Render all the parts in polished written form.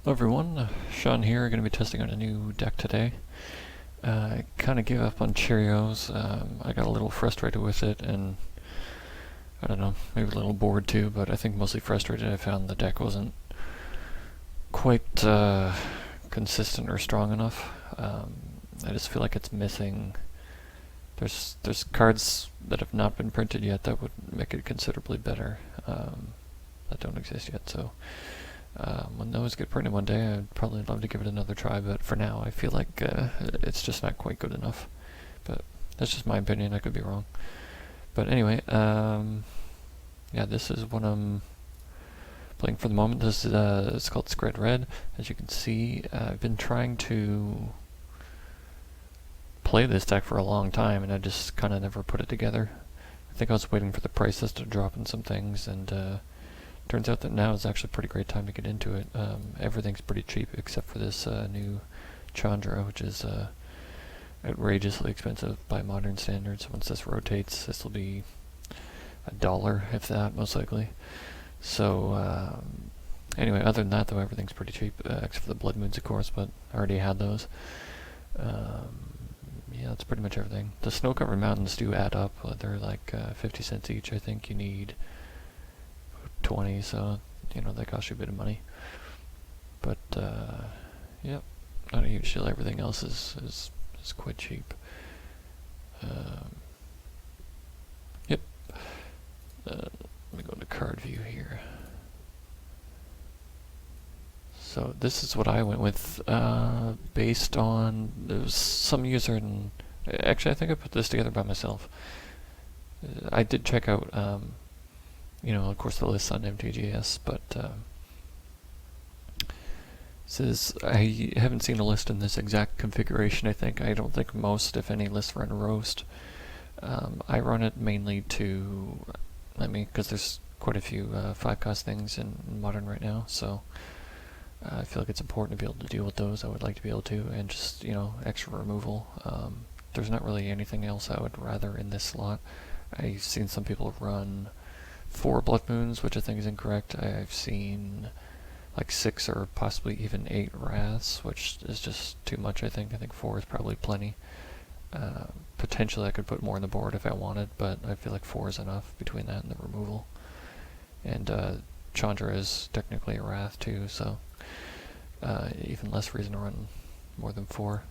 Hello everyone, Sean here, going to be testing out a new deck today. I kind of gave up on Cheerios. I got a little frustrated with it and I don't know, maybe a little bored too, but I think mostly frustrated. I found the deck wasn't quite consistent or strong enough. I just feel like it's missing. There's cards that have not been printed yet that would make it considerably better that don't exist yet, so when those get printed one day, I'd probably love to give it another try, but for now I feel like it's just not quite good enough. But that's just my opinion, I could be wrong. But anyway, yeah, this is what I'm playing for the moment. This is it's called Skred Red. As you can see, I've been trying to play this deck for a long time, and I just kind of never put it together. I think I was waiting for the prices to drop in some things, and turns out that now is actually a pretty great time to get into it. Everything's pretty cheap except for this new Chandra, which is outrageously expensive by modern standards. Once this rotates, this will be $1, if that, most likely. So anyway, other than that though, everything's pretty cheap, except for the Blood Moons, of course, but I already had those. Yeah, that's pretty much everything. The snow-covered mountains do add up. They're like 50 cents each. I think you need 20, so you know they cost you a bit of money. But yep, not a huge deal. Everything else is quite cheap. Yep. Let me go to card view here. So this is what I went with, based on there was some user, and actually I think I put this together by myself. I did check out you know, of course, the list on MTGS, but says I haven't seen a list in this exact configuration. I don't think most, if any, lists run roast. I run it mainly to, because there's quite a few 5-cost things in Modern right now, so I feel like it's important to be able to deal with those. I would like to be able to, and just, you know, extra removal. There's not really anything else I would rather in this slot. I've seen some people run 4 Blood Moons, which I think is incorrect. I've seen like 6 or possibly even 8 Wraths, which is just too much, I think. I think 4 is probably plenty. Potentially I could put more on the board if I wanted, but I feel like 4 is enough between that and the removal. And Chandra is technically a Wrath too, so even less reason to run more than 4.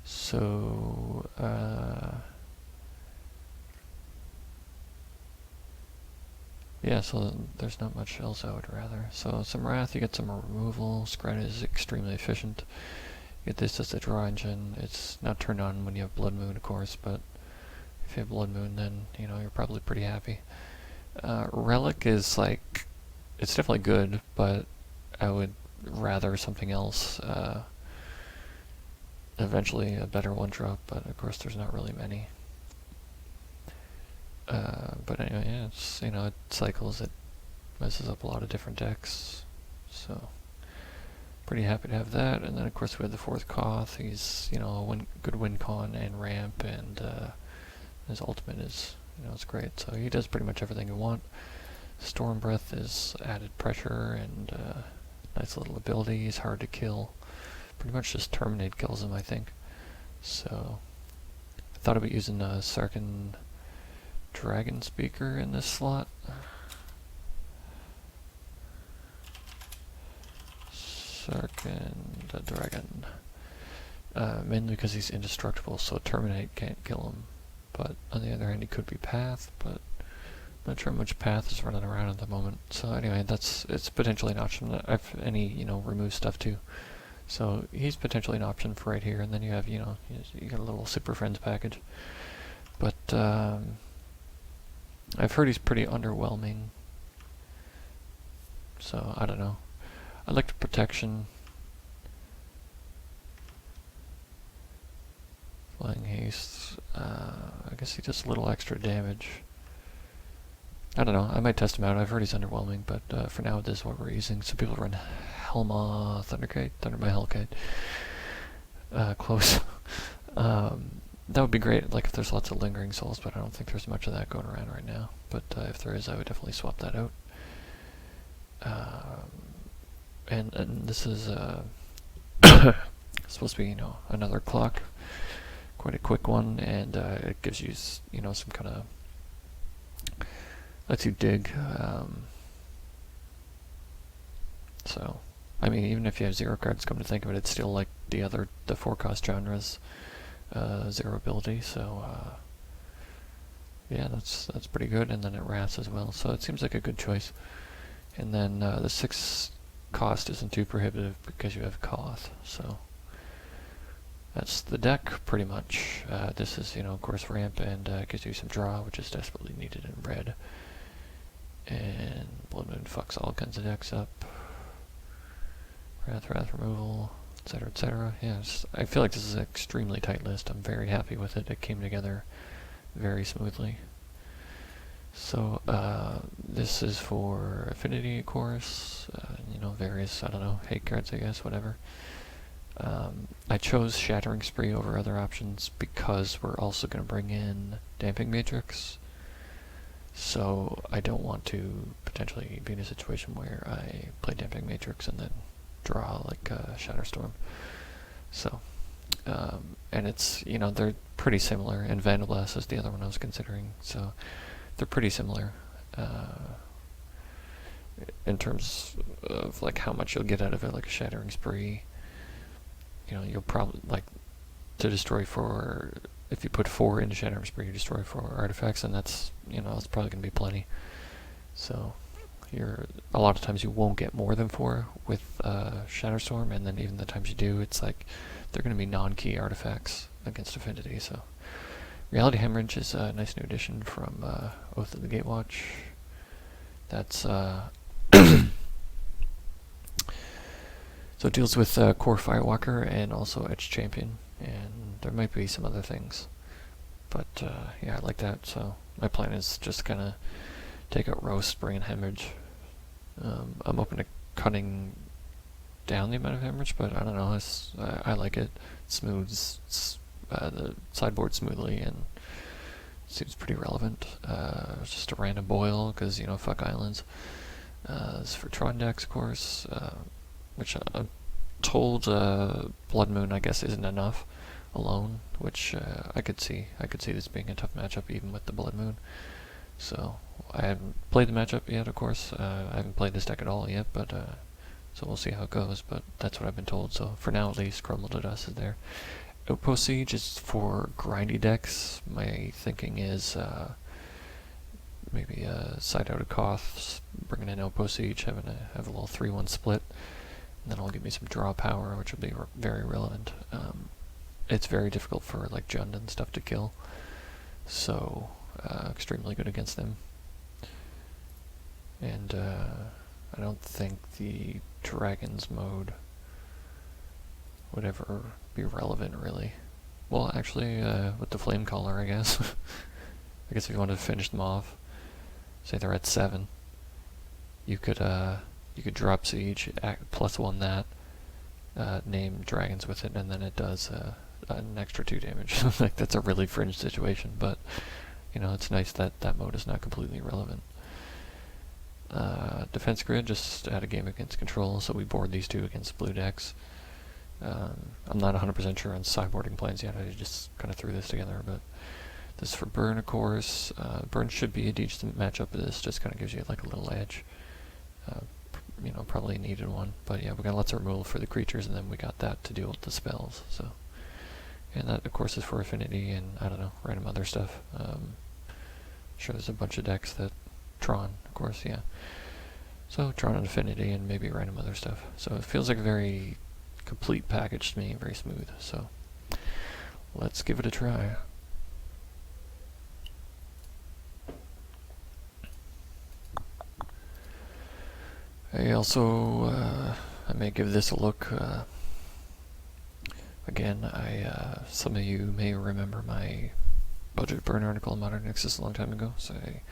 So yeah, so there's not much else I would rather. So some Wrath, you get some removal. Skred is extremely efficient. You get this as a draw engine. It's not turned on when you have Blood Moon, of course, but if you have Blood Moon, then you know you're probably pretty happy. Relic is like, it's definitely good, but I would rather something else. Eventually a better one-drop, but of course there's not really many. But anyway, yeah, it's, you know, it cycles, it messes up a lot of different decks, so pretty happy to have that. And then of course we have the 4th Koth. He's, you know, a good win con and ramp, and his ultimate is, you know, it's great. So he does pretty much everything you want. Storm Breath is added pressure and nice little ability. He's hard to kill. Pretty much just Terminate kills him, I think. So I thought about using Sarkin Dragon Speaker in this slot. Sarkin the Dragon. Mainly because he's indestructible, so Terminate can't kill him. But on the other hand, he could be Path, but I'm not sure how much Path is running around at the moment. So anyway, it's potentially an option. If any, you know, remove stuff too. So he's potentially an option for right here, and then you have, you know, you got a little Super Friends package. But I've heard he's pretty underwhelming, so I don't know. I like the protection. Flying haste. I guess he does a little extra damage. I don't know. I might test him out. I've heard he's underwhelming, but for now this is what we're using. Some people run Helma Thunderkite, Thunder by Hellkite. Close. That would be great, like if there's lots of lingering souls, but I don't think there's much of that going around right now. But if there is, I would definitely swap that out. and this is supposed to be, you know, another clock, quite a quick one, and it gives you, you know, some kind of, lets you dig. So, I mean, even if you have 0 cards, come to think of it, it's still like the 4-cost genres, 0 ability. So, yeah, that's pretty good. And then it wraths as well, so it seems like a good choice. And then the 6 cost isn't too prohibitive because you have Koth, so that's the deck pretty much. This is, you know, of course, ramp, and gives you some draw, which is desperately needed in red. And Blood Moon fucks all kinds of decks up. Wrath removal, etc., etc. Yeah, I feel like this is an extremely tight list. I'm very happy with it. It came together very smoothly. So, this is for Affinity, of course, you know, various, I don't know, hate cards, I guess, whatever. I chose Shattering Spree over other options because we're also going to bring in Damping Matrix. So, I don't want to potentially be in a situation where I play Damping Matrix and then draw like Shatterstorm. So, and it's, you know, they're pretty similar, and Vandalblast is the other one I was considering, so they're pretty similar in terms of like how much you'll get out of it. Like a Shattering Spree, you know, you'll probably, like, to destroy 4, if you put 4 into Shattering Spree, you destroy 4 artifacts, and that's, you know, it's probably going to be plenty. So a lot of times you won't get more than 4 with Shatterstorm, and then even the times you do, it's like they're going to be non-key artifacts against Affinity. So Reality Hemorrhage is a nice new addition from Oath of the Gatewatch. That's so it deals with Core Firewalker and also Edge Champion, and there might be some other things, but yeah, I like that. So my plan is just kind of take out Roast, bring in Hemorrhage. I'm open to cutting down the amount of Hemorrhage, but I don't know. I like it. It smooths the sideboard smoothly, and seems pretty relevant. Just a random boil, because, you know, fuck islands. This is for Tron decks, of course, which I'm told Blood Moon, I guess, isn't enough alone, which I could see. I could see this being a tough matchup even with the Blood Moon. So I haven't played the matchup yet, of course. I haven't played this deck at all yet, but so we'll see how it goes. But that's what I've been told. So for now, at least, Crumble to Dust is there. Outpost Siege is for grindy decks. My thinking is maybe side out of Koth, bringing in Outpost Siege, have a little 3-1 split, and then it'll give me some draw power, which will be very relevant. It's very difficult for like Jund and stuff to kill, so extremely good against them. And I don't think the Dragons mode would ever be relevant, really. Well, actually, with the Flame Caller, I guess. I guess if you wanted to finish them off, say they're at 7, you could drop Siege, +1 that, name Dragons with it, and then it does an extra 2 damage. Like, that's a really fringe situation, but, you know, it's nice that that mode is not completely irrelevant. Defense Grid, just add a game against Control, so we board these 2 against blue decks. I'm not 100% sure on sideboarding plans yet. I just kind of threw this together, but this is for Burn, of course. Burn should be a decent matchup. This just kind of gives you like a little edge. You know, probably needed one, but yeah, we got lots of removal for the creatures, and then we got that to deal with the spells. So, and that, of course, is for Affinity and, I don't know, random other stuff. Sure, there's a bunch of decks that Tron, of course, yeah. So Tron and Affinity and maybe random other stuff. So it feels like a very complete package to me, very smooth. So let's give it a try. I also I may give this a look. Again, some of you may remember my budget burn article on Modern Nexus a long time ago, so I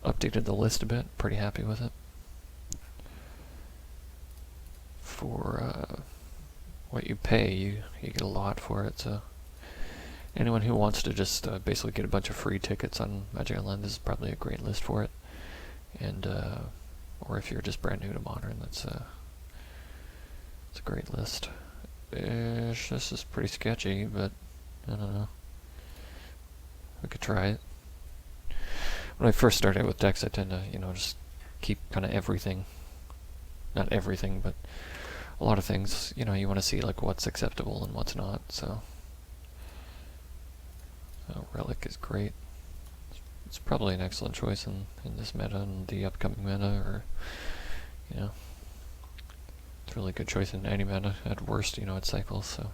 updated the list a bit. Pretty happy with it. For what you pay, you get a lot for it. So anyone who wants to just basically get a bunch of free tickets on Magic Online, this is probably a great list for it. And or if you're just brand new to Modern, that's It's a great list. This is pretty sketchy, but I don't know. We could try it. When I first started with decks, I tend to, just keep kind of everything. Not everything, but a lot of things. You want to see like what's acceptable and what's not. So, Relic is great. It's probably an excellent choice in this meta and the upcoming meta, or it's a really good choice in any meta. At worst, it cycles. So.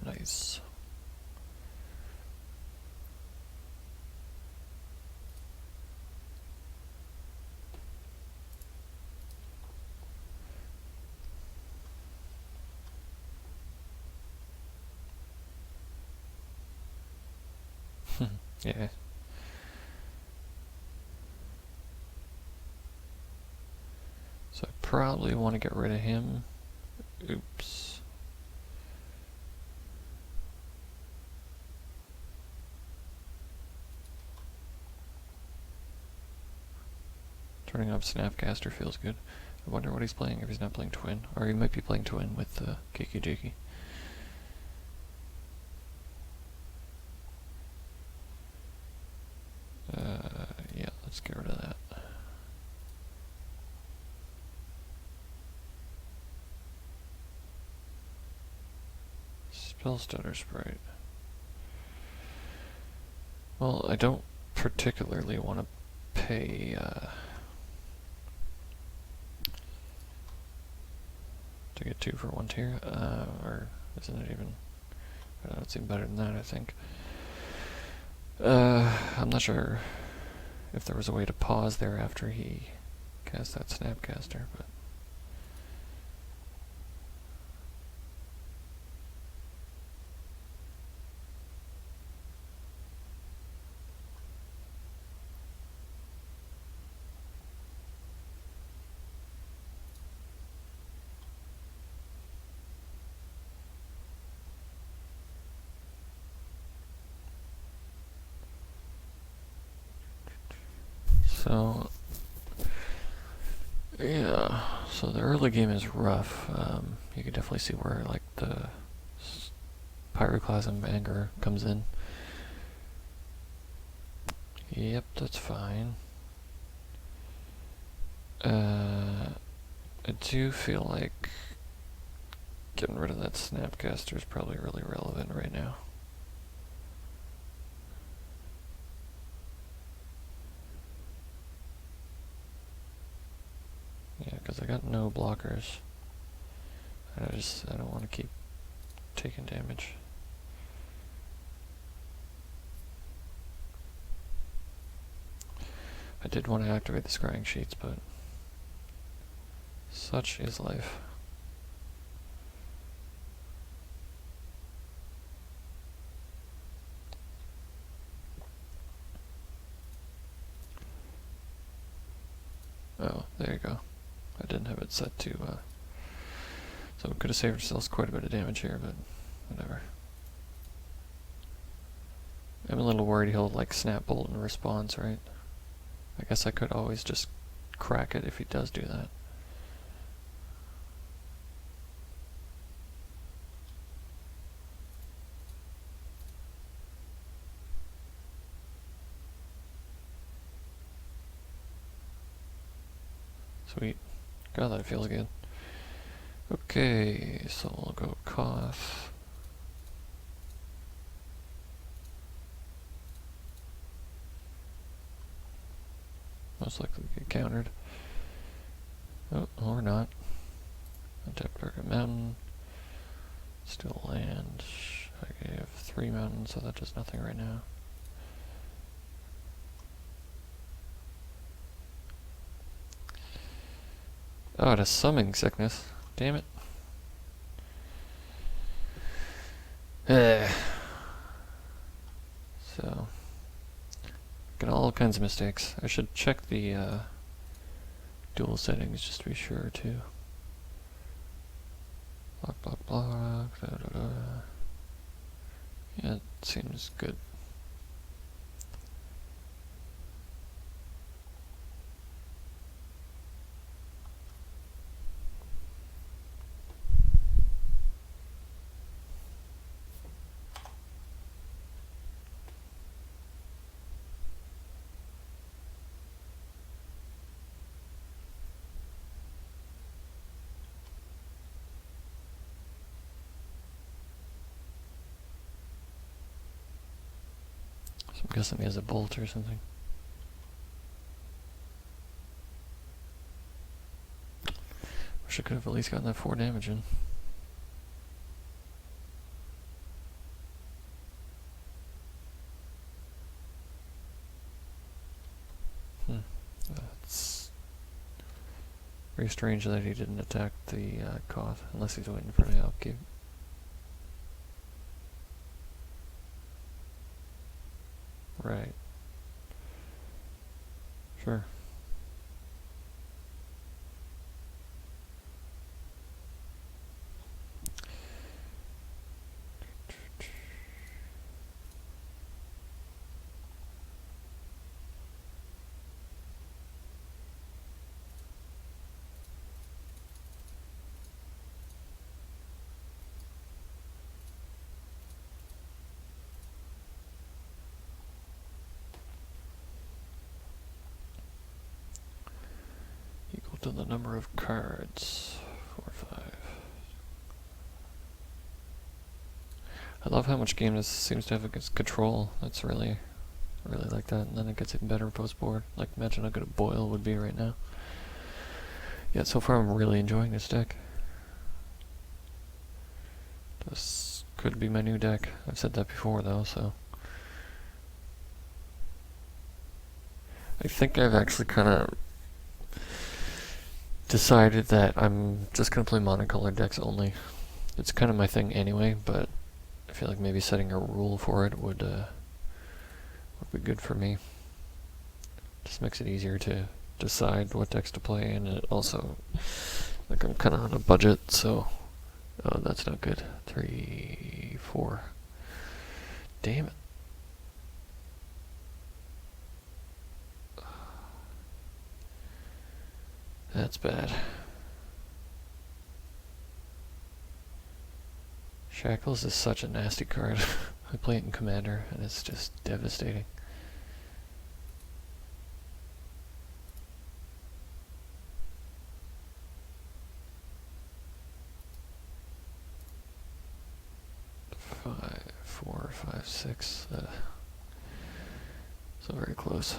Nice. Yeah. So I probably want to get rid of him. Oops. Turning off Snapcaster feels good. I wonder what he's playing if he's not playing Twin. Or he might be playing Twin with Kiki Jiki. Yeah, let's get rid of that. Spell Stutter Sprite. Well, I don't particularly want to pay to get 2 for 1 tier, or isn't it even? It's even better than that, I think. I'm not sure if there was a way to pause there after he cast that Snapcaster, but so yeah. So the early game is rough. You can definitely see where like the Pyroclasm Anger comes in. Yep, that's fine. I do feel like getting rid of that Snapcaster is probably really relevant right now. Yeah, because I got no blockers. And I don't want to keep taking damage. I did want to activate the scrying sheets, but such is life. Oh, there you go. I didn't have it set to, so we could have saved ourselves quite a bit of damage here, but whatever. I'm a little worried he'll like snap bolt in response, right? I guess I could always just crack it if he does do that. Sweet. God, that feels good. Okay, so we'll go cough. Most likely get countered. Oh, or not. Untap target mountain. Still land. I gave 3 mountains, so that does nothing right now. Oh, it has summoning sickness. Damn it. So, got all kinds of mistakes. I should check the dual settings just to be sure too. Block, block, block, da, da, da. Yeah, it seems good. So I'm guessing he has a bolt or something. Wish I could have at least gotten that 4 damage in. It's very strange that he didn't attack the Koth, unless he's waiting for the upkeep. Right. Sure. Equal to the number of cards. 4 or 5. I love how much game this seems to have against control. That's really like that, and then it gets even better post board. Like, imagine how good a boil would be right now. Yeah, so far I'm really enjoying this deck. This could be my new deck. I've said that before though, so. I think I've actually kind of decided that I'm just going to play monocolored decks only. It's kind of my thing anyway, but I feel like maybe setting a rule for it would be good for me. Just makes it easier to decide what decks to play, and it also, like, I'm kind of on a budget, so, oh, that's not good. 3, 4. Damn it. That's bad. Shackles is such a nasty card. I play it in Commander, and it's just devastating. Five, 4, 5, 6. So very close.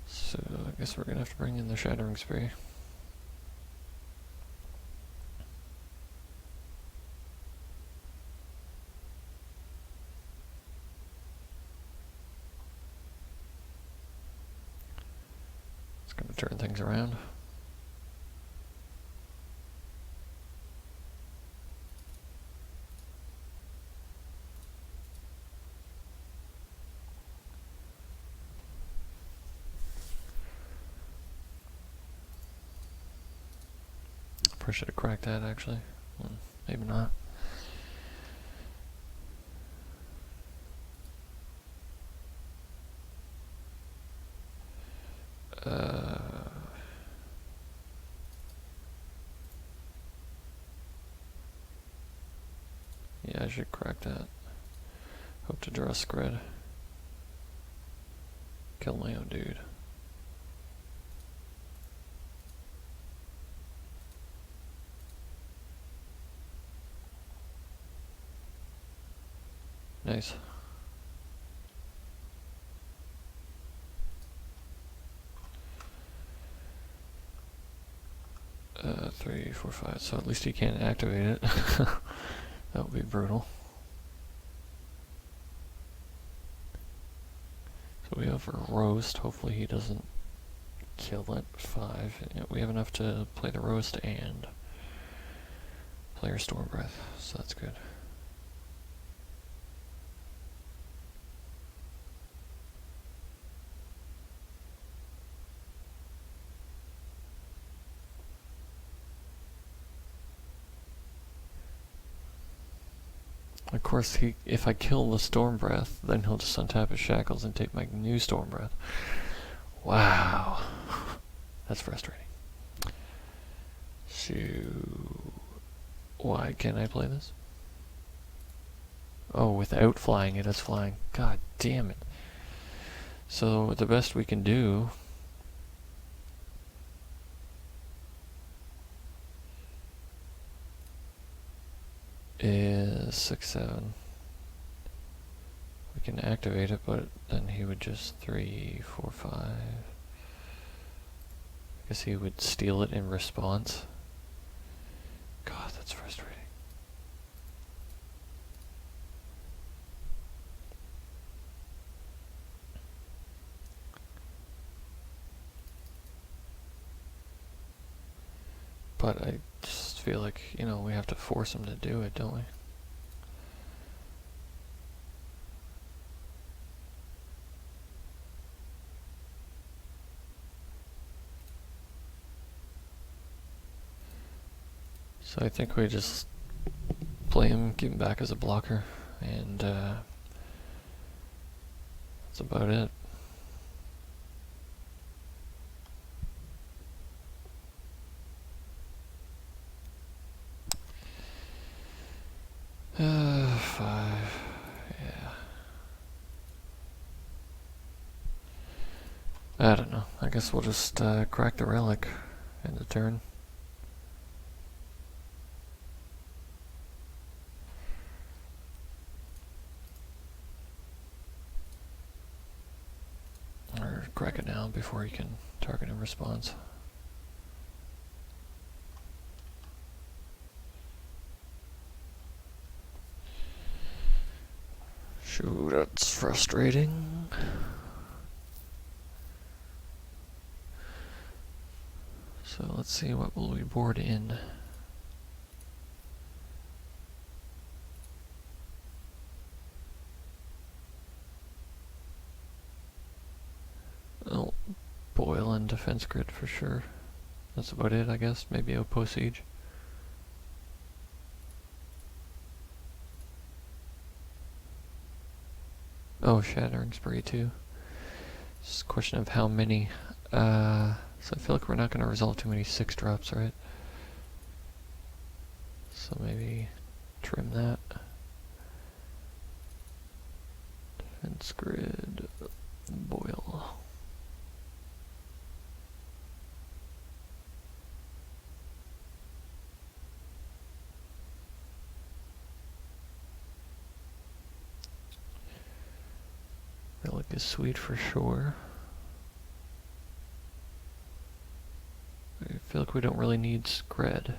So I guess we're gonna have to bring in the Shattering Spree. It's gonna turn things around. Probably should have cracked that actually. Maybe not. Yeah, I should crack that. Hope to draw a Skred. Kill my own dude. Nice. Three, 4, 5. So at least he can't activate it. That would be brutal. So we have a roast. Hopefully he doesn't kill it. 5. Yeah, we have enough to play the roast and play our Storm Breath, so that's good. Of course, if I kill the Storm Breath, then he'll just untap his Shackles and take my new Storm Breath. Wow. That's frustrating. So, why can't I play this? Oh, without flying it, it's flying. God damn it. So, the best we can do is 6/7. We can activate it, but then he would just 3, 4, 5. I guess he would steal it in response. God, that's frustrating. But I just feel like, you know, we have to force him to do it, don't we? So I think we just play him, give him back as a blocker, and that's about it. Five, yeah. I don't know. I guess we'll just crack the relic in the turn. Or crack it now before he can target in response. Shoot, that's frustrating. So let's see, what will we board in? Oh, Boil and Defense Grid for sure. That's about it, I guess. Maybe Outpost Siege. Oh, Shattering Spree too. It's a question of how many. So I feel like we're not going to resolve too many 6-drops, right? So maybe trim that. Defense Grid, Boil. Relic is sweet for sure. I feel like we don't really need Skred.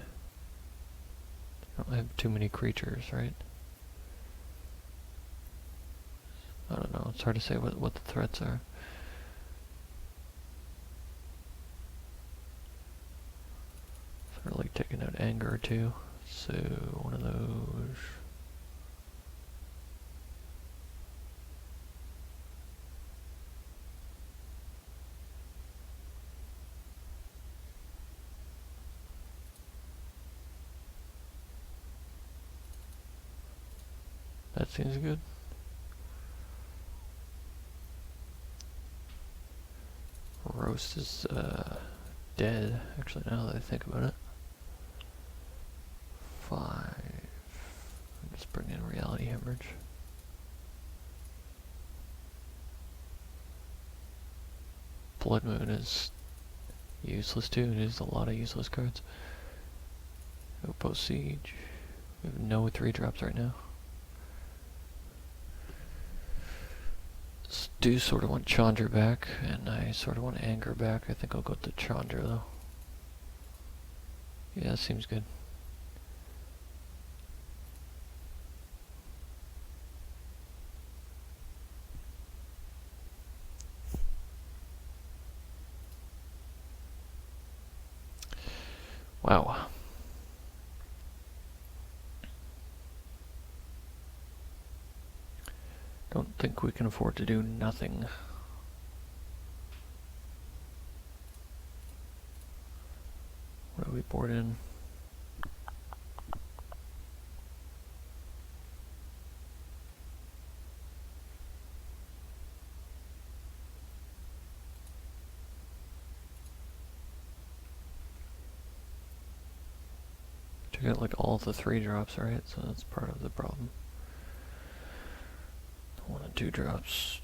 I don't have too many creatures, right? I don't know, it's hard to say what the threats are. Sort of like taking out Anger too. So, one of those. That seems good. Roast is dead, actually, now that I think about it. 5. Just bring in Reality Hemorrhage. Blood Moon is useless too. It is a lot of useless cards. Outpost Siege. We have no 3-drops right now. Do sort of want Chandra back, and I sort of want Anger back. I think I'll go to Chandra though. Yeah, seems good. Wow. Don't think we can afford to do nothing. What do we board in? I got like all the 3-drops, right? So that's part of the problem. 1 and 2 drops.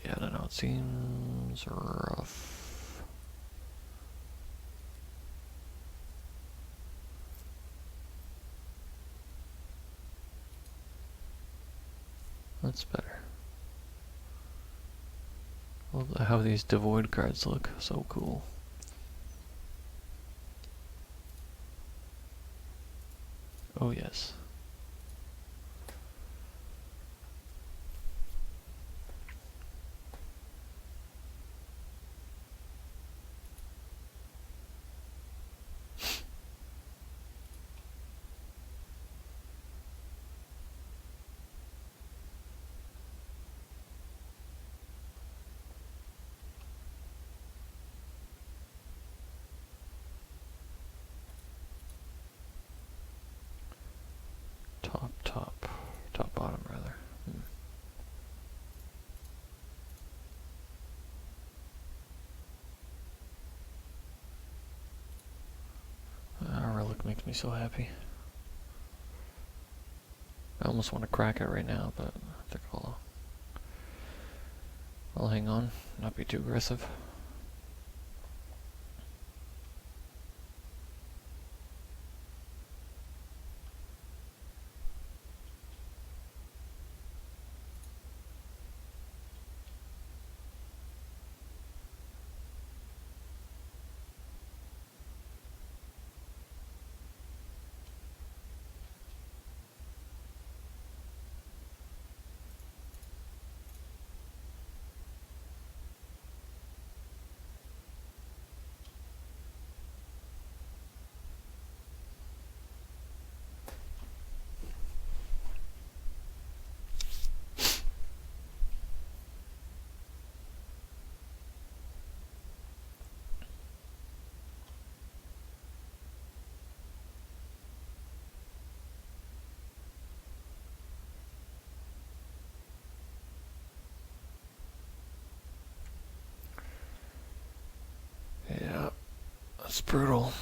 Yeah, I don't know. It seems rough. That's better. I love how these devoid cards look. So cool. Oh yes. Top bottom rather. Relic makes me so happy. I almost want to crack it right now, but I think I'll hang on, not be too aggressive. Yeah, that's brutal.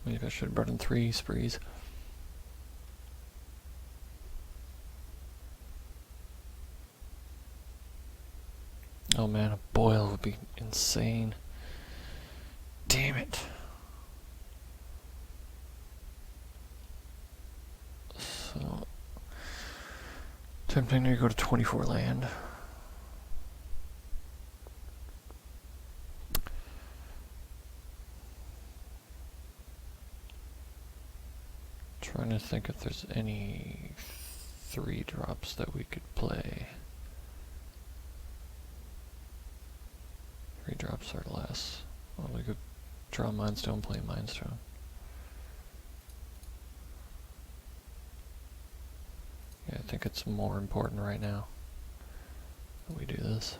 Maybe I should have brought in 3 sprees. Oh man, a boil would be insane. Damn it. So, tempting to go to 24 land. Trying to think if there's any 3-drops that we could play. 3-drops or less. Well, we could draw Mindstone, play Mindstone. Yeah, I think it's more important right now that we do this.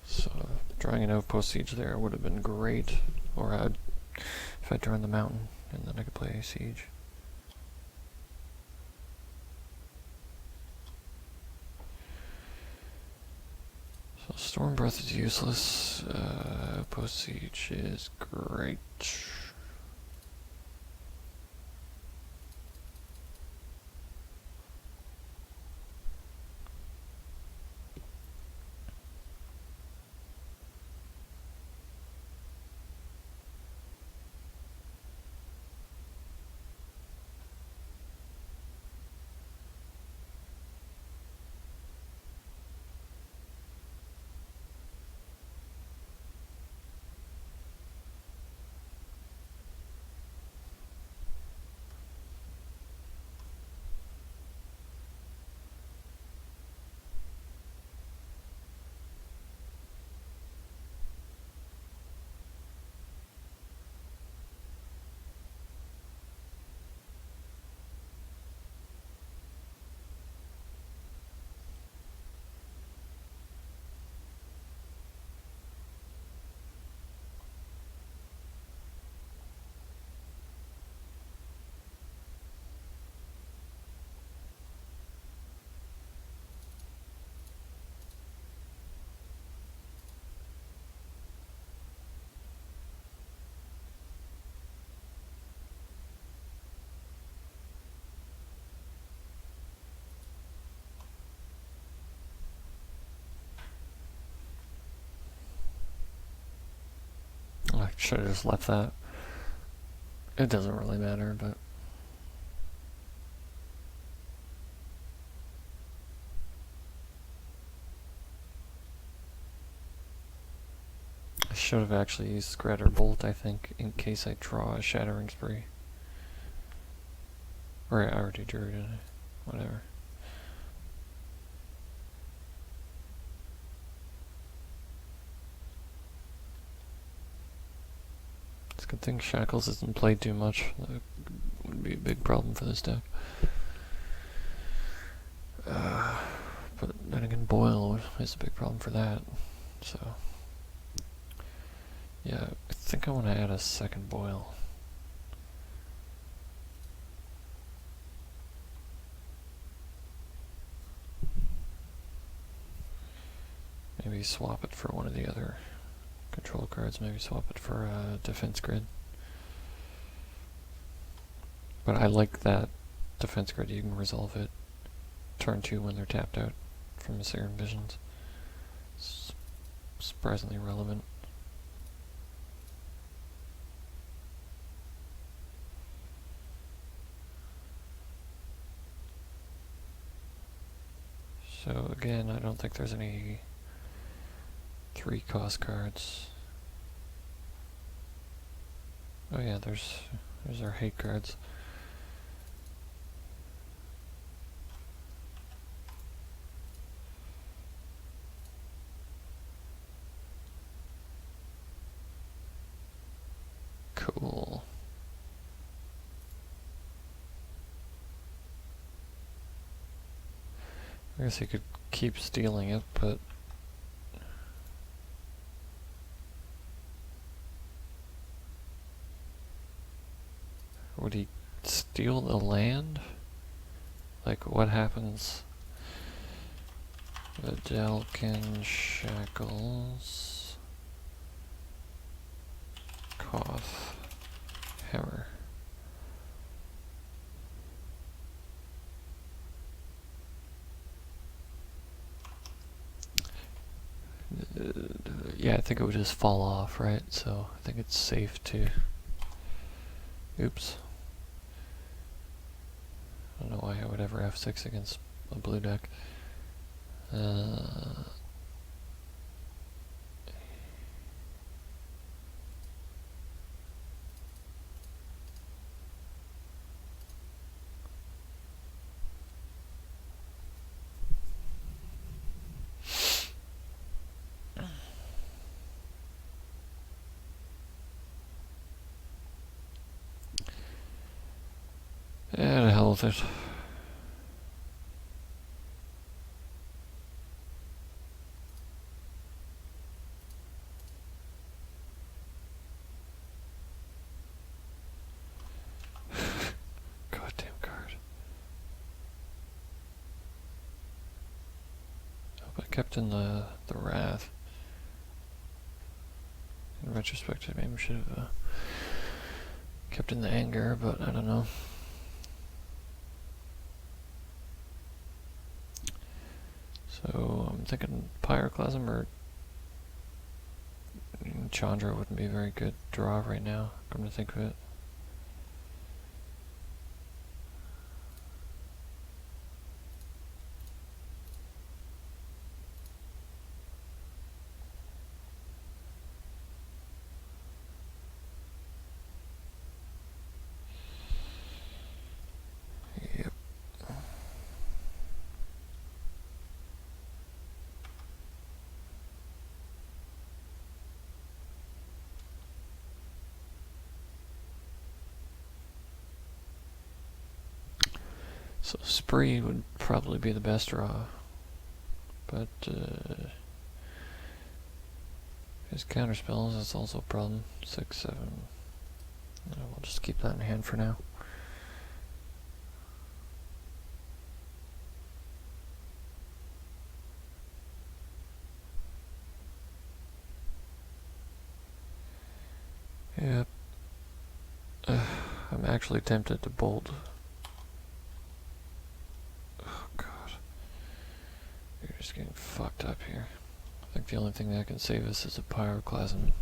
So, drawing an Outpost Siege there would have been great. Or if I'd drawn the Mountain, and then I could play Siege. So Storm Breath is useless. Outpost Siege is great. I should have just left that. It doesn't really matter, but... I should have actually used Skred or Bolt, I think, in case I draw a Shattering Spree. Or I already drew, didn't I? Whatever. It's a good thing Shackles isn't played too much. That would be a big problem for this deck. But then again, Boil is a big problem for that. So, yeah, I think I want to add a second Boil. Maybe swap it for one of the other control cards. Maybe swap it for Defense Grid. But I like that Defense Grid. You can resolve it turn 2 when they're tapped out from the Serum Visions. It's surprisingly relevant. So again, I don't think there's any 3-cost cards. Oh yeah, there's our hate cards. Cool. I guess he could keep stealing it, but would he steal the land? Like, what happens? Vidalcan Shackles. Cough. Hammer. Yeah, I think it would just fall off, right? So I think it's safe to... Oops. I don't know why I would ever F6 against a blue deck. Yeah, the hell with it. Goddamn card. Hope I kept in the Wrath. In retrospect, I maybe should have kept in the Anger, but I don't know. So I'm thinking Pyroclasm or Chandra wouldn't be a very good draw right now, come to think of it. Yep. So Spree would probably be the best draw, but his counterspells is also a problem. 6, 7. We'll just keep that in hand for now. Yep. I'm actually tempted to bolt. Oh god. You're just getting fucked up here. I think the only thing that can save us is a Pyroclasm.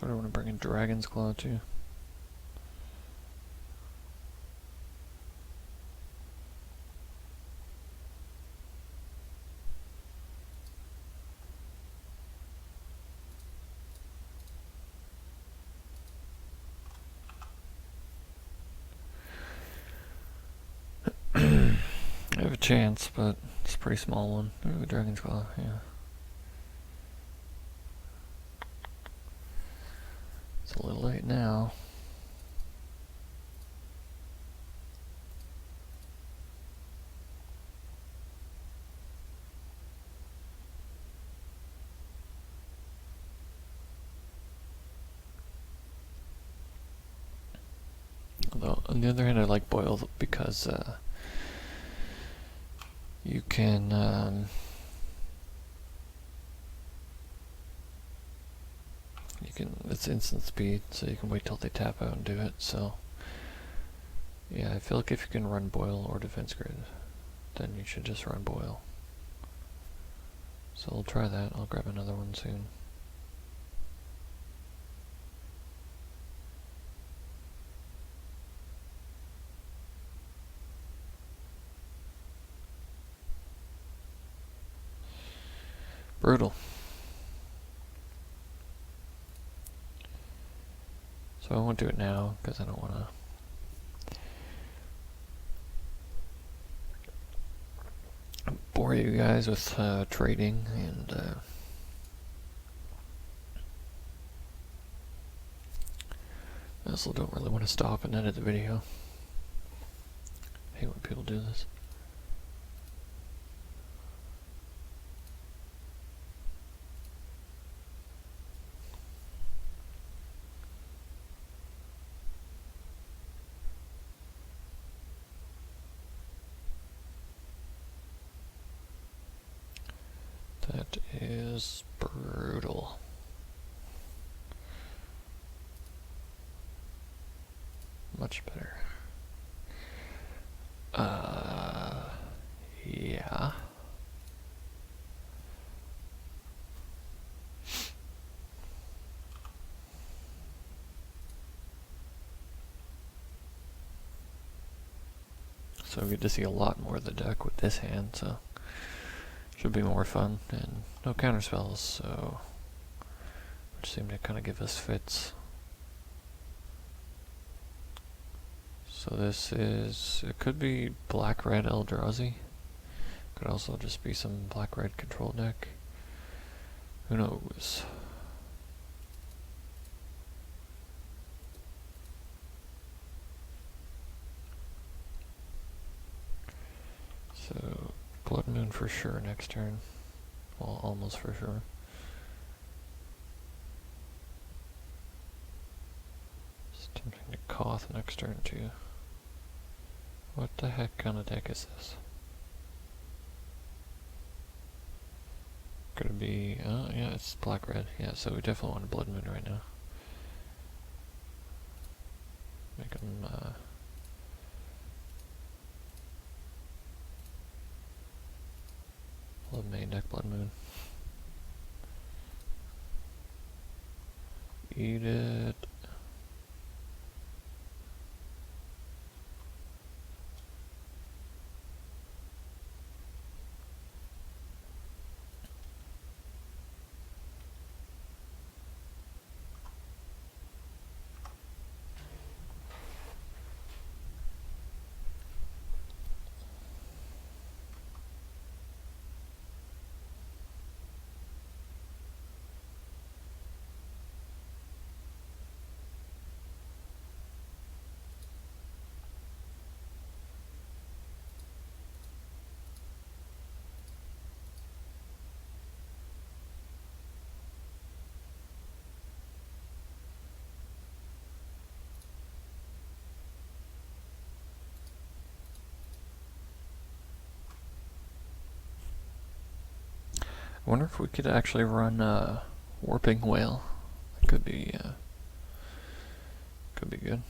Sort of want to bring in Dragon's Claw too. I have a chance, but it's a pretty small one. Ooh, Dragon's Claw, yeah. It's a little late now. Although, on the other hand, I like Boil because you can it's instant speed, so you can wait till they tap out and do it. So yeah, I feel like if you can run Boil or Defense Grid, then you should just run Boil. So I'll try that. I'll grab another one soon. Brutal. So I won't do it now because I don't want to bore you guys with trading, and I also don't really want to stop and edit the video. I hate when people do this. That is brutal. Much better. Yeah. So we get to see a lot more of the deck with this hand, so should be more fun, and no counterspells, so which seem to kind of give us fits. So this is, it could be black-red Eldrazi. Could also just be some black-red control deck. Who knows? So Blood Moon for sure next turn. Well, almost for sure. It's tempting to Koth next turn too. What the heck kind of deck is this? Could it be, oh yeah, it's black-red. Yeah, so we definitely want a Blood Moon right now. Make them, love main deck Blood Moon. Eat it. I wonder if we could actually run Warping Whale. That could be good.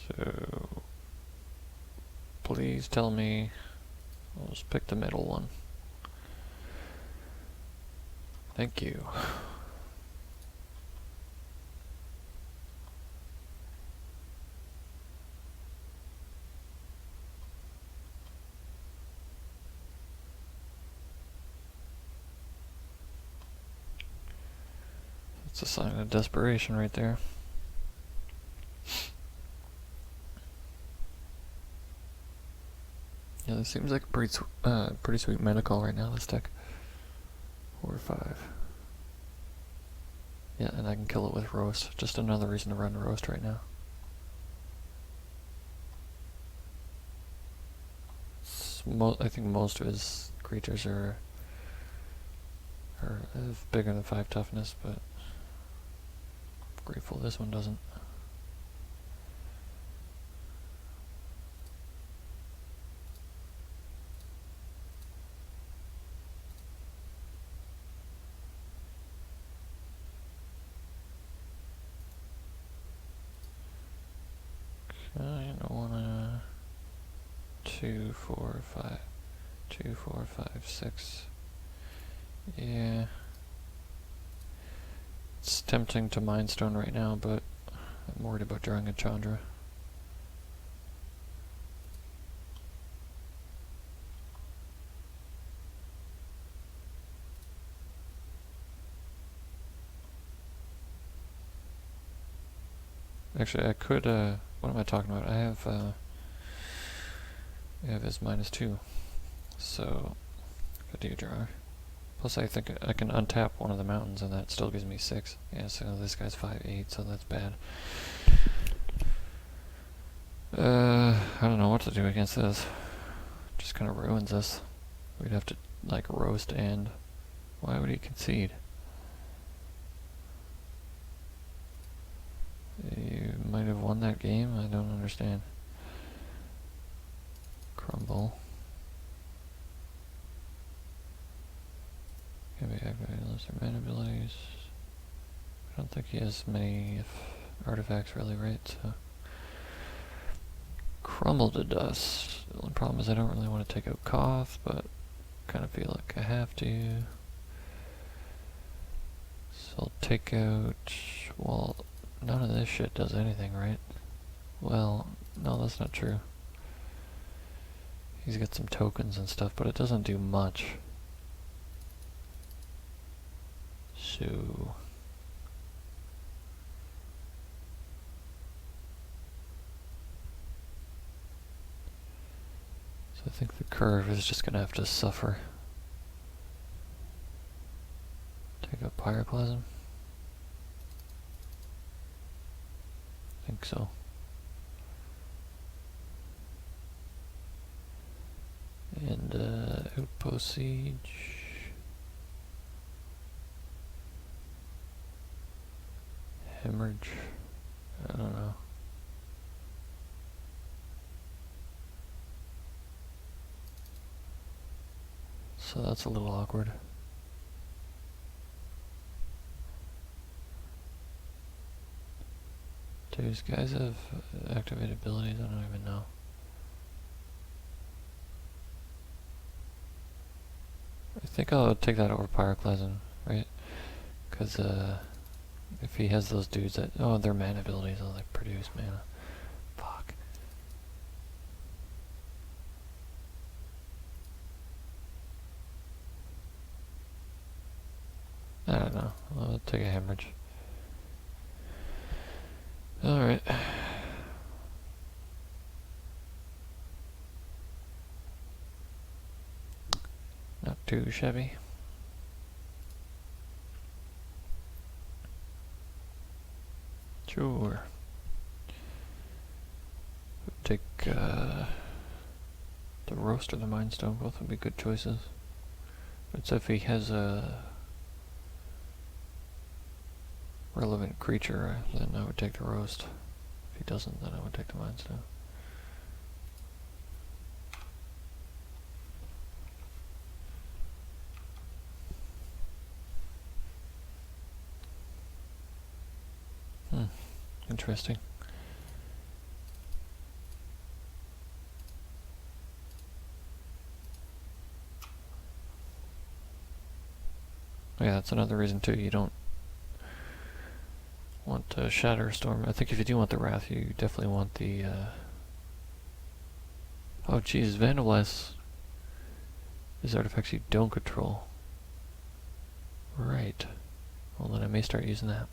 So please tell me I'll just pick the middle one. Thank you. It's a sign of desperation right there. Yeah, this seems like a pretty sweet medical right now, this deck. 4 or 5. Yeah, and I can kill it with Roast. Just another reason to run Roast right now. I think most of his creatures are bigger than 5 toughness, but I'm grateful this one doesn't. I don't wanna 2, 4, 5, 2, 4, 5, 6. Yeah. It's tempting to Mind Stone right now, but I'm worried about drawing a Chandra. Actually, I could, what am I talking about? I have his -2. So, if I do draw. Plus, I think I can untap one of the mountains, and that still gives me 6. Yeah, so this guy's 5/8, so that's bad. I don't know what to do against this. Just kind of ruins us. We'd have to, like, Roast and... Why would he concede? You might have won that game? I don't understand. Crumble. Can be activated unless they're mana abilities. I don't think he has many artifacts really, right? So crumble to dust. The only problem is I don't really want to take out Koth, but kind of feel like I have to. So I'll take out... Well, none of this shit does anything, right? Well, no, that's not true. He's got some tokens and stuff, but it doesn't do much. So I think the curve is just gonna have to suffer. Take out Pyroclasm? I think so. And Outpost Siege. Hemorrhage. I don't know. So that's a little awkward. Do these guys have activated abilities? I don't even know. I think I'll take that over Pyroclasm, right? Because if he has those dudes that... Oh, their mana abilities, I'll like produce mana. Fuck. I don't know. I'll take a Hemorrhage. Alright. Not too shabby. Sure. Take the Roast or the Mind Stone. Both would be good choices. But if he has a relevant creature, then I would take the Roast. If he doesn't, then I would take the Mind Stone. Interesting. Yeah, that's another reason too. You don't want Shatter Storm. I think if you do want the Wrath, you definitely want the... Oh geez, Vandalize is artifacts you don't control. Right. Well then I may start using that.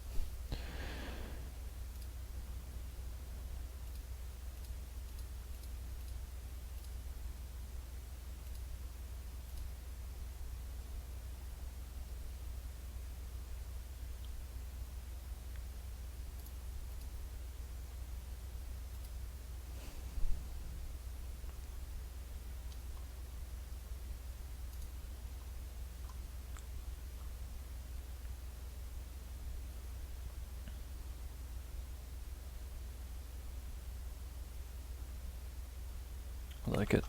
I like it.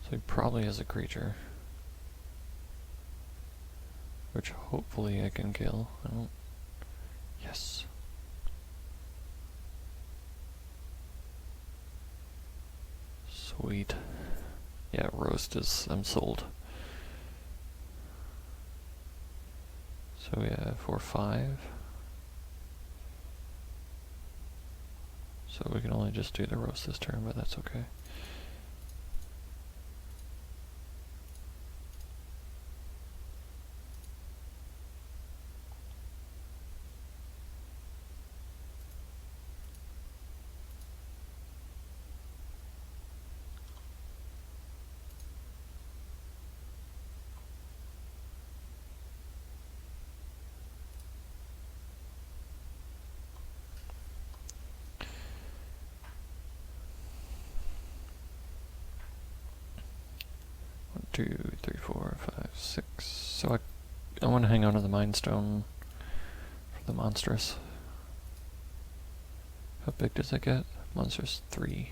So he probably has a creature, which hopefully I can kill. I don't... Yes. Sweet. Yeah, roast is... I'm sold. So we have 4-5. So we can only just do the roast this turn, but that's okay. Two, three, four, five, six. So I want to hang on to the Mind Stone for the Monstrous. How big does it get? Monstrous 3.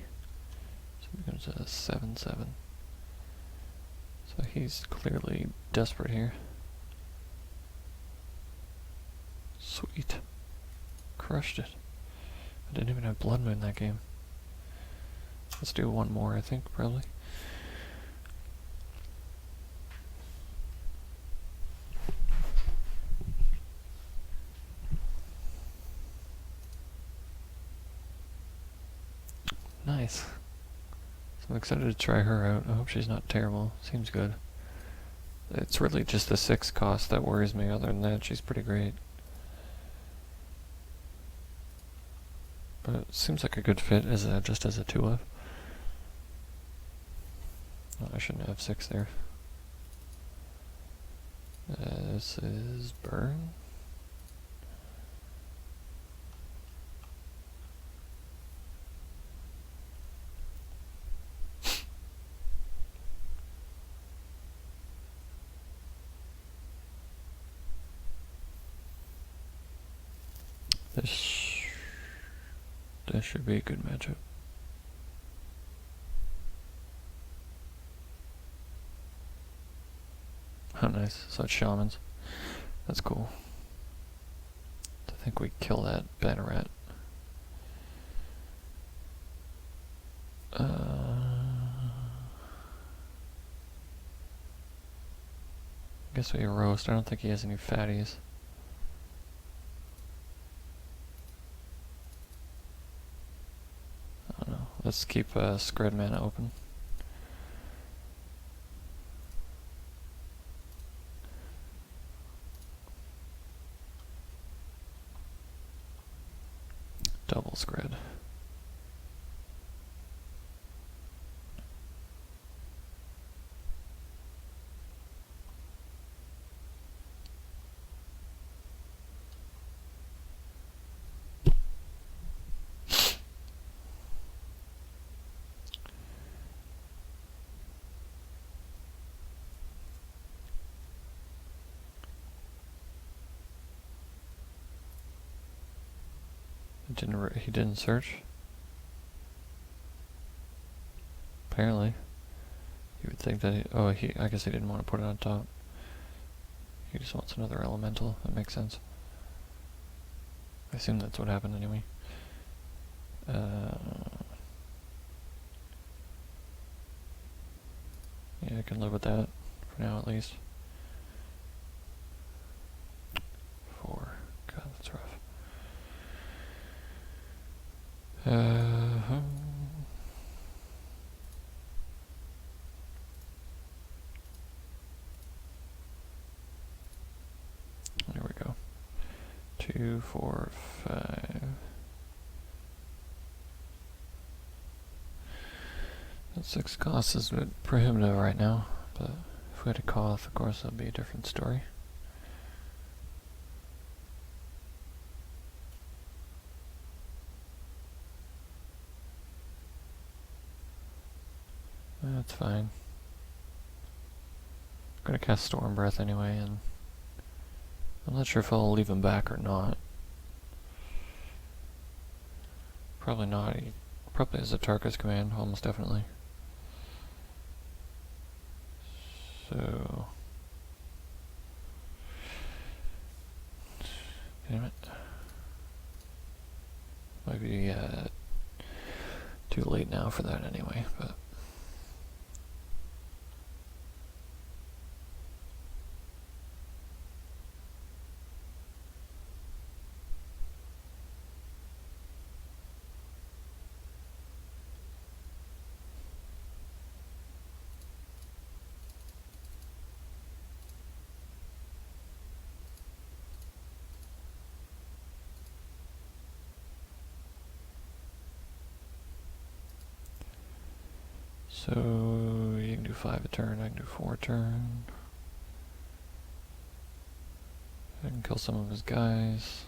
So it becomes a 7/7. So he's clearly desperate here. Sweet. Crushed it. I didn't even have Blood Moon that game. Let's do one more, I think, probably. Nice. So I'm excited to try her out. I hope she's not terrible. Seems good. It's really just the 6 cost that worries me. Other than that, she's pretty great. But it seems like a good fit as just as a 2-of. Oh, I shouldn't have 6 there. This is burn. This should be a good matchup. Oh, nice. So it's Shamans. That's cool. I think we kill that Banneret. I guess we roast. I don't think he has any fatties. I don't know. Let's keep Skred mana open. Double Skred. He didn't search. Apparently. You would think that I guess he didn't want to put it on top. He just wants another elemental. That makes sense. I assume that's what happened anyway. Yeah, I can live with that for now at least. 4. God, that's rough. There we go. 2, 4, 5. That 6 cost is a bit prohibitive right now, but if we had a Koth, of course, that'd be a different story. That's fine. I'm gonna cast Storm Breath anyway, and I'm not sure if I'll leave him back or not. Probably not. He probably has a Tarkus command, almost definitely. So... Damn it. Might be too late now for that anyway, but... So, you can do 5 a turn, I can do 4 a turn. I can kill some of his guys.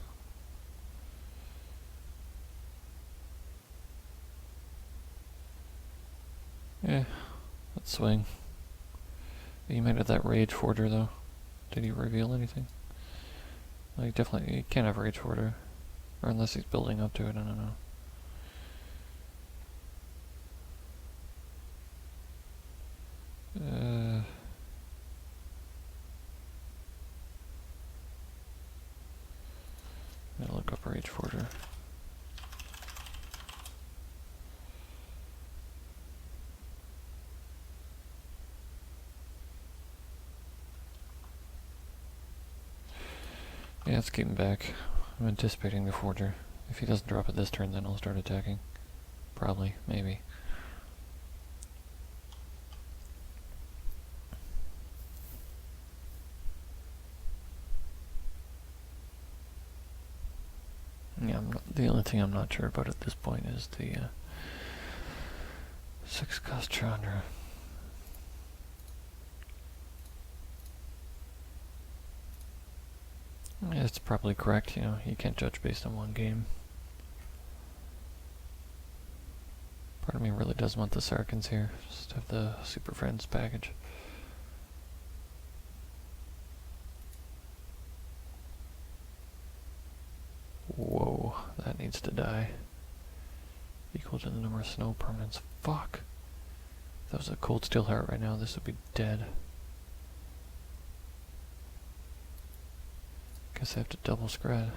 Yeah, let's swing. He made it that Rage Forger though. Did he reveal anything? Like, definitely, he can't have Rage Forger. Or unless he's building up to it, I don't know. I'm gonna look up Rage Forger. Yeah, let's keep him back. I'm anticipating the Forger. If he doesn't drop it this turn, then I'll start attacking. Probably, maybe. Yeah, the only thing I'm not sure about at this point is the 6 cost Chandra. Yeah, it's probably correct, you know, you can't judge based on one game. Part of me really does want the Sarkans here, just have the Super Friends package. Whoa, that needs to die. Equal to the number of snow permanents. Fuck! If that was a cold steel heart right now, this would be dead. Guess I have to double Skred.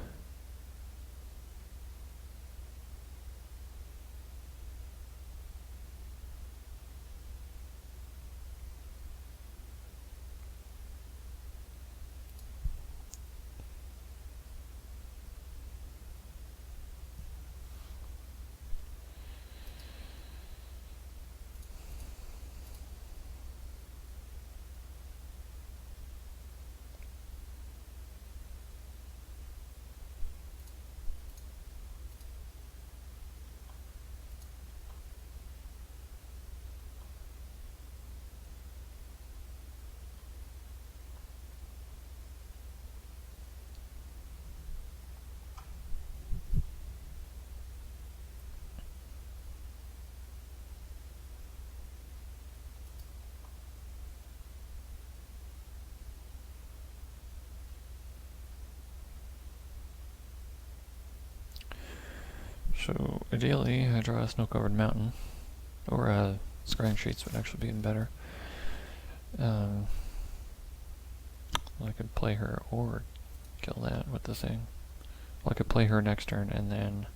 So, ideally, I draw a snow-covered mountain, or scrying sheets would actually be even better. Well, I could play her or kill that with the thing. Well, I could play her next turn, and then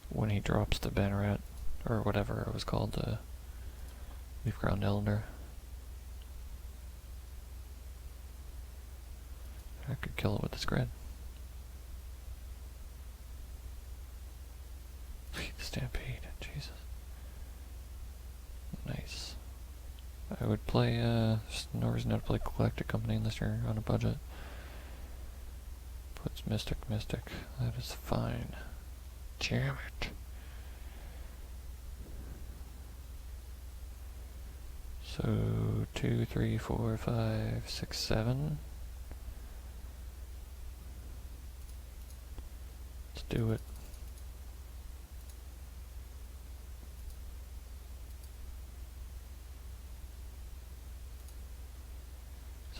when he drops the Banneret, or whatever it was called, the Leafground Elder, I could kill it with the Skred. The Stampede, Jesus. Nice. I would play, there's no reason to play Galactic Company unless you're on a budget. Puts Mystic. That is fine. Damn it. So, 2, 3, 4, 5, 6, 7. Let's do it.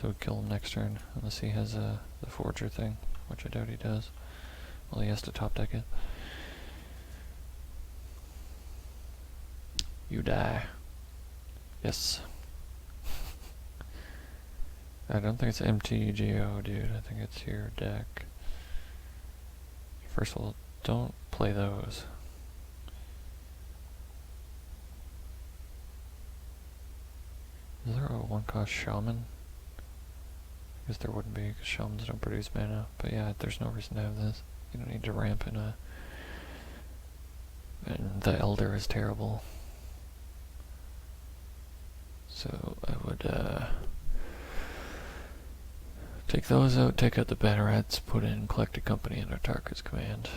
So kill him next turn, unless he has the Forger thing, which I doubt he does. Well, he has to top deck it. You die. Yes. I don't think it's MTGO, dude. I think it's your deck. First of all, don't play those. Is there a one-cost Shaman? I guess there wouldn't be, because Shamans don't produce mana. But yeah, there's no reason to have this. You don't need to ramp in a... And the Elder is terrible. So I would take those out, take out the Bannerets, put in Collected Company under Tarka's command.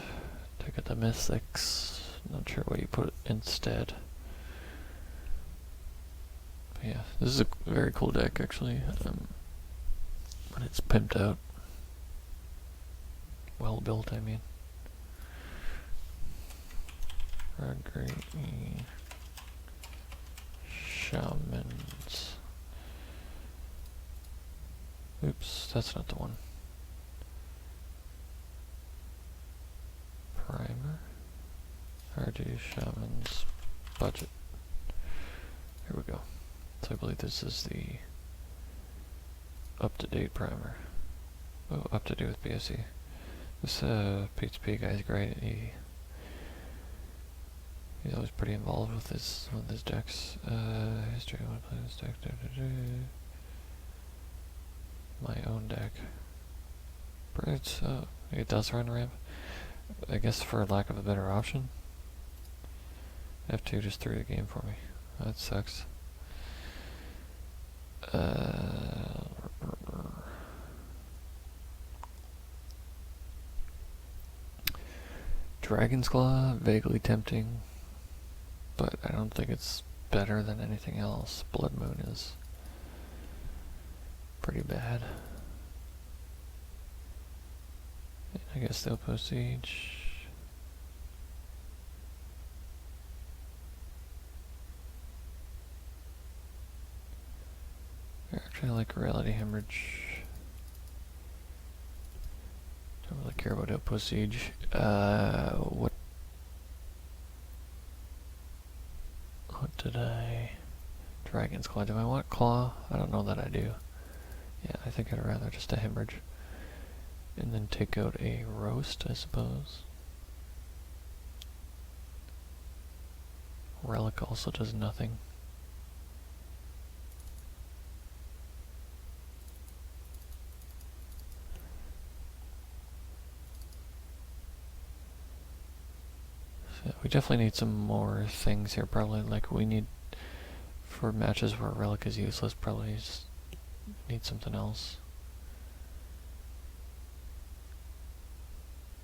Take out the Mythics. Not sure what you put instead. But yeah, this is a very cool deck actually. But it's pimped out. Well built, I mean. Great. Shamans. Oops, that's not the one. Primer. RD Shamans budget. Here we go. So I believe this is the up-to-date primer. Oh, up to date with BSC. This PHP guy's great. He's always pretty involved with his decks. History. I want to play this deck. My own deck. But it does run ramp. I guess for lack of a better option. F2 just threw the game for me. That sucks. Dragon's Claw, vaguely tempting, but I don't think it's better than anything else. Blood Moon is pretty bad. I guess they'll post Siege. Actually, I like Reality Hemorrhage. Don't really care about Outpost Siege. What did I... Dragon's Claw. Do I want Claw? I don't know that I do. Yeah, I think I'd rather just a Hemorrhage. And then take out a Roast, I suppose. Relic also does nothing. We definitely need some more things here, probably. Like, we need, for matches where Relic is useless, probably just need something else.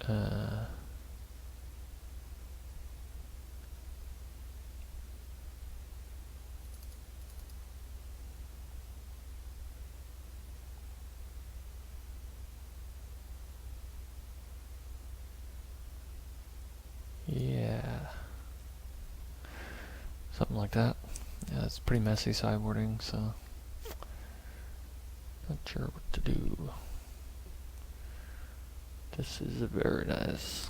Yeah. Something like that. Yeah, it's pretty messy sideboarding, so not sure what to do. This is very nice.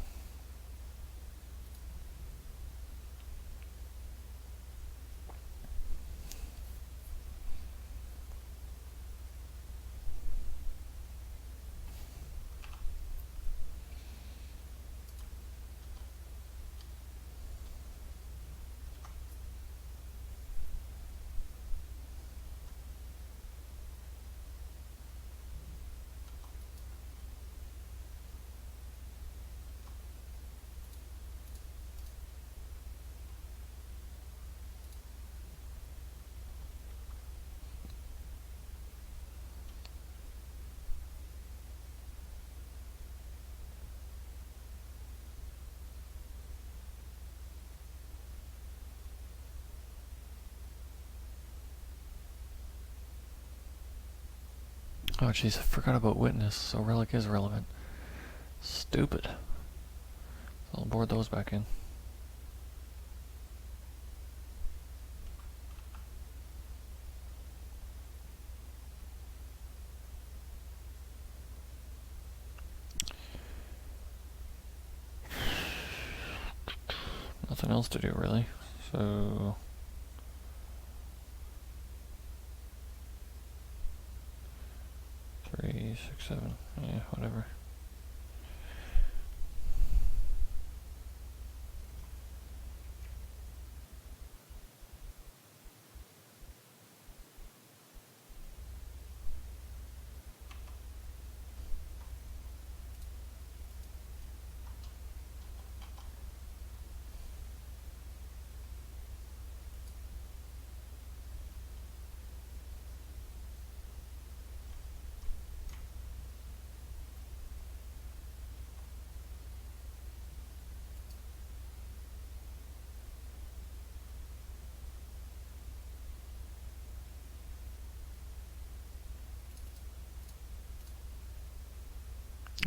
Oh jeez, I forgot about Witness, so Relic is relevant. Stupid. So I'll board those back in. Nothing else to do really, so 3, 6, 7, yeah, whatever.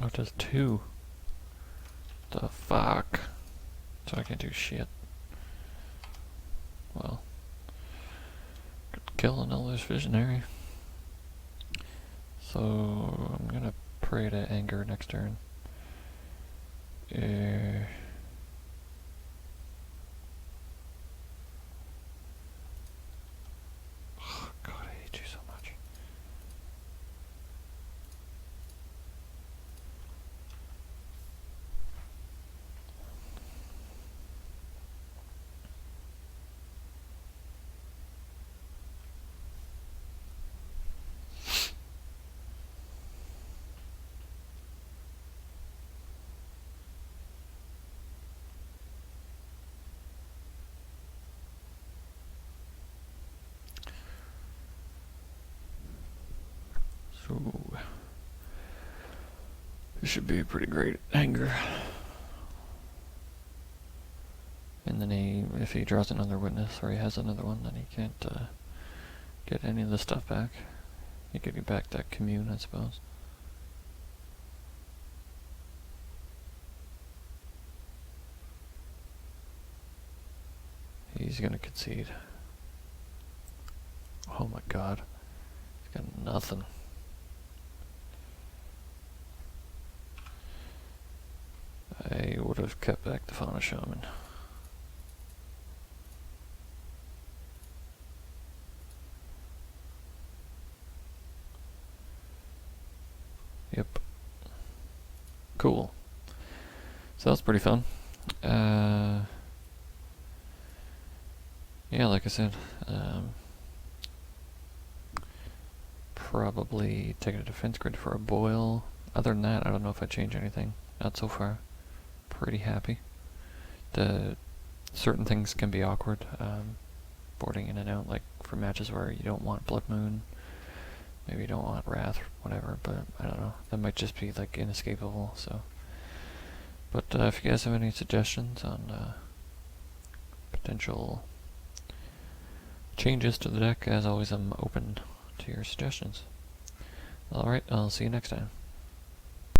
Oh, it does 2. The fuck? So I can't do shit. Well, could kill an Elder's Visionary. So I'm gonna pray to anger next turn. God, I hate you so much. So this should be a pretty great anger. And then if he draws another witness or he has another one, then he can't get any of the stuff back. He could get back that commune, I suppose. He's gonna concede. Oh my god. He's got nothing. I would have kept back the Fauna Shaman. Yep. Cool. So that's pretty fun. Yeah, like I said, probably taking a defense grid for a boil. Other than that, I don't know if I change anything. Not so far. Pretty happy. Certain things can be awkward, boarding in and out, like for matches where you don't want Blood Moon, maybe you don't want Wrath, whatever, but I don't know. That might just be like inescapable, so. But if you guys have any suggestions on potential changes to the deck, as always, I'm open to your suggestions. Alright, I'll see you next time.